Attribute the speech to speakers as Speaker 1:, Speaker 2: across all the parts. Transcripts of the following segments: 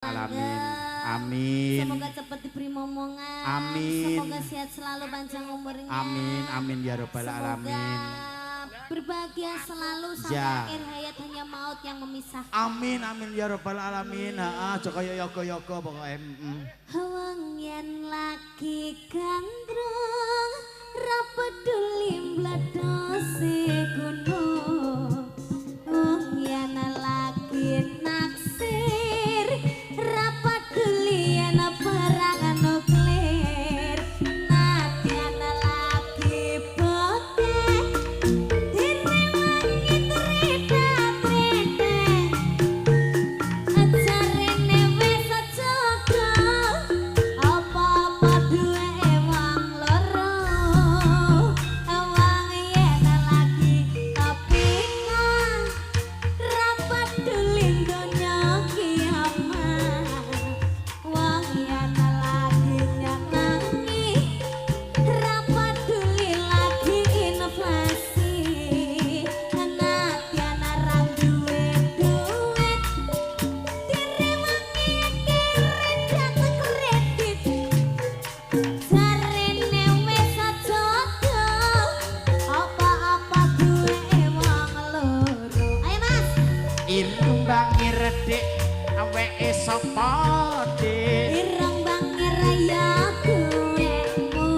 Speaker 1: Alamin. Amin.
Speaker 2: Semoga cepat diberi momongan.
Speaker 1: Amin.
Speaker 2: Semoga sehat selalu panjang umurnya.
Speaker 1: Amin. Amin ya robbal alamin.
Speaker 2: Berbahagia selalu sampai akhir hayat, hanya maut yang memisahkan.
Speaker 1: Amin. Amin ya robbal alamin. Aja kaya yoga-yoga pokoke.
Speaker 2: Wong yen lagi gandrung ra peduli mbledose gunung. Wong yen lagi naksir ra peduli yen perang nuklir. Nadyan lagi botek direwangi trita-trita. Ajarene wis ajaga apa-apa duwe wong loro. Wong yen lagi kepingan ra peduli donya kiamat. Wong yen lagi nyenengi ra peduli lagi inflasi. Nadyan ra duwe duit direwangi kredit. Jarene wis ajaga apa-apa duwe wong loro. Ayo Mas.
Speaker 1: Irung bangi redek aweke sapa dik?
Speaker 2: Ireng bangi raya duwemu.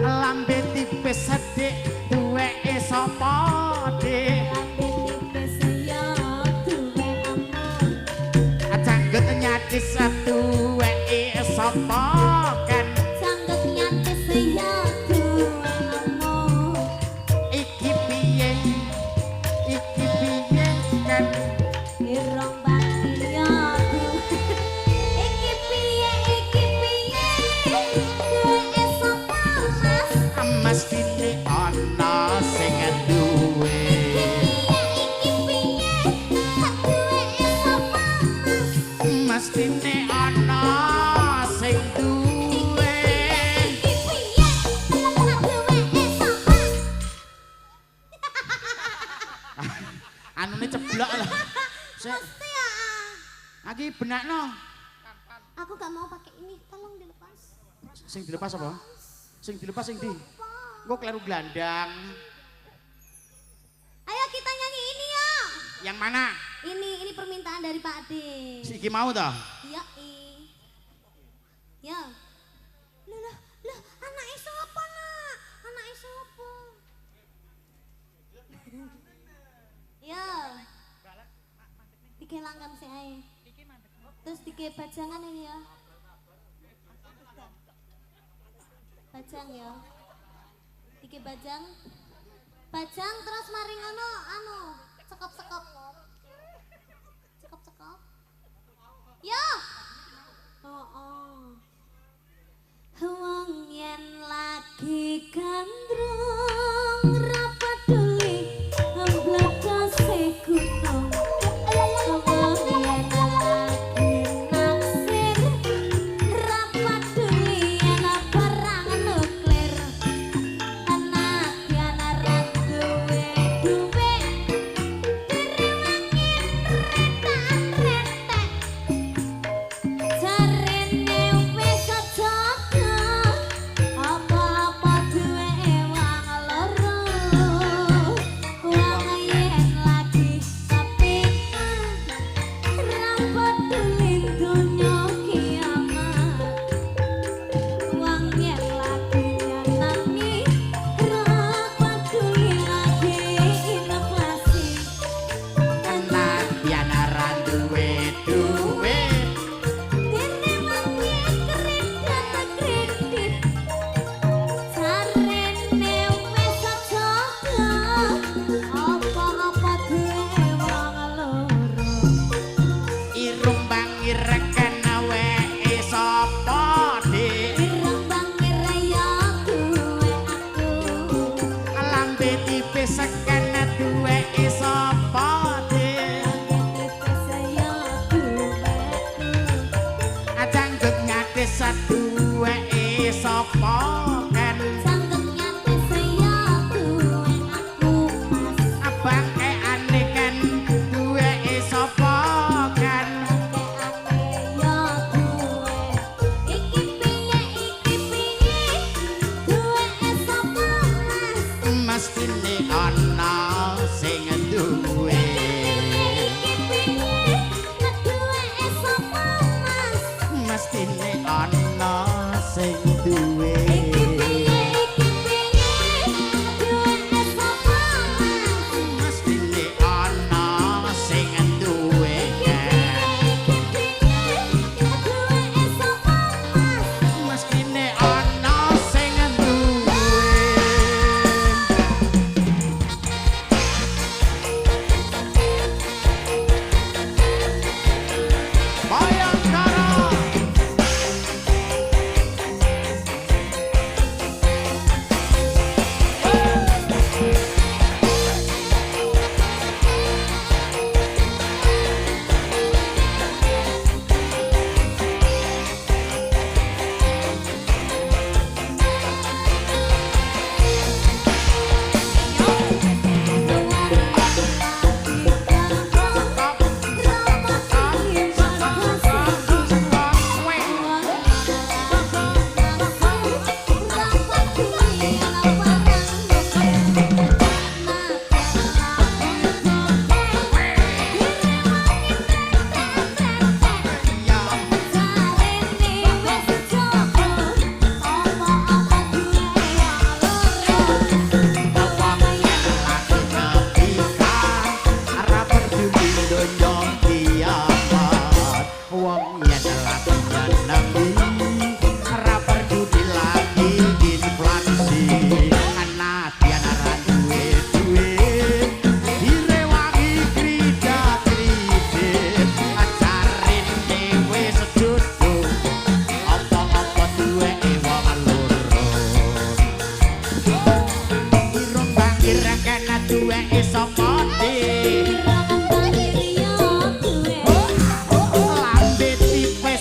Speaker 1: Lambe tipis sedek duweke sapa dik?
Speaker 2: Lambe tipis ya duwemu.
Speaker 1: Janggut nyatis duweke sapa kan?
Speaker 2: Sanggup nyatis ya duwemu.
Speaker 1: Iki piye? Iki piye kan?
Speaker 2: Ireng bangi ya duwe. Iki piye duwe sapa Mas?
Speaker 1: Mas kini ana sing duwe.
Speaker 2: Iki piye duwe sapa Mas?
Speaker 1: Mas kini ana sing duwe.
Speaker 2: Iki piye duwe sapa?
Speaker 1: Anune ceblok lah. Sik,
Speaker 2: Mesti ya.
Speaker 1: iki benakno.
Speaker 2: Aku gak mau pakai ini, tolong dilepas.
Speaker 1: Sing dilepas apa? Sing dilepas sing ndi? Engko kleru glandang.
Speaker 2: Ayo kita nyanyi ini ya.
Speaker 1: Yang mana?
Speaker 2: Ini permintaan dari Pak Ade.
Speaker 1: Si iki mau toh?
Speaker 2: Iya, ya. Lah, anake sapa, Nak? Anake sapa? Ya. Dike langkam sik ae. Terus dike bajangan ini ya. Bajang ya. Dike bajang. Bajang terus mari ngono sekop-sekop. Sekop-sekop. Ya. Wong yen lagi gandrung ra peduli mbledose gunung. Wong yen lagi naksir ra peduli yen perang nuklir. Nadyan ra duwe duit direwangi retak-retak. Jarene wis ajaga apa-apa duwe wong loro. Wong yen lagi kepingan ra peduli donya kiamat. Wong yen lagi nyenengi ra peduli lagi inflasi.
Speaker 1: Nadyan ra duwe duit.
Speaker 2: Direwangi kredit. Jarene wis ajaga apa-apa duwe wong loro.
Speaker 1: Irung bangi reken aweke sapa dik?
Speaker 2: Ireng bangi raya duwe aku.
Speaker 1: Lambe tipis seken duweke sapa dik?
Speaker 2: Tipis ya duweku.
Speaker 1: Janggut nyatis duweke sapa kan?
Speaker 2: Sanggup nyatis ya duwe aku Mas.
Speaker 1: Abang ane kan duweke sapa kan?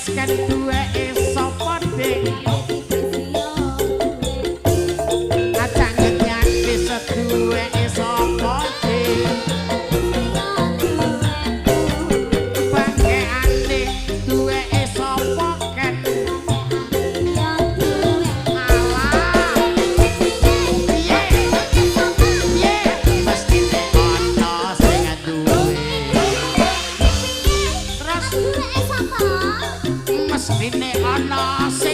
Speaker 1: wis kan duweke sapa dik acang nyati seduweke sapa dik bangkeane duweke sapa kan mestine ana sing